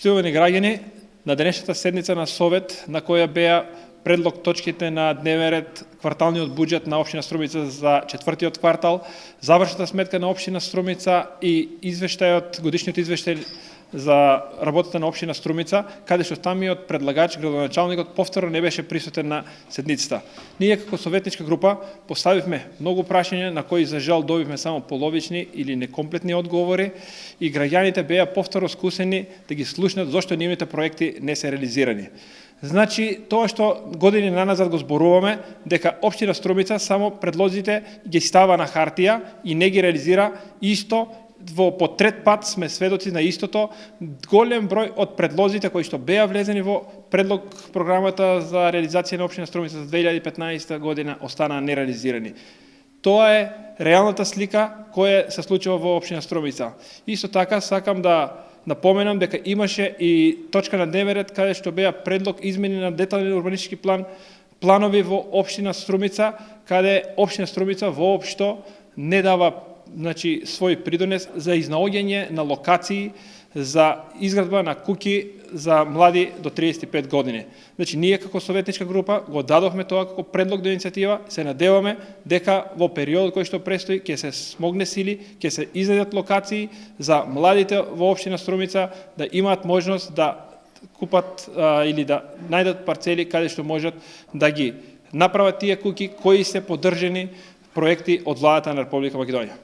Почитувани граѓани, на денешната седница на Совет, на која беа предлог точките на дневен ред кварталниот буџет на општина Струмица за четвртиот квартал, завршната сметка на општина Струмица и годишниот извештај за работата на општина Струмица, каде што самиот предлагач, градоначалникот, повторно не беше присутен на седницата. Ние како советничка група поставивме многу прашања на кои за жал добивме само половични или некомплетни одговори и граѓаните беа повторно скусени да ги слушнат зошто нивните проекти не се реализирани. Значи, тоа што години наназад го зборуваме, дека општина Струмица само предлозите ги става на хартија и не ги реализира, исто по трет пат сме сведоци на истото. Голем број од предлозите кои што беа влезени во предлог програмата за реализација на општина Струмица за 2015 година останаа нереализирани. Тоа е реалната слика која се случува во општина Струмица. Исто така сакам да напоменам дека имаше и точка на дневен ред каде што беа предлог измени на детален урбанистички планови во општина Струмица, каде општина Струмица воопшто не дава свој придонес за изнаоѓање на локации за изградба на куќи за млади до 35 години. Значи, ние како советничка група го дадовме тоа како предлог до иницијатива, се надеваме дека во периодот кој што престои ќе се смогне сили, ќе се изнајдат локации за младите во општина Струмица да имаат можност да купат или да најдат парцели каде што можат да ги направат тие куќи кои се поддржани проекти од владата на Република Македонија.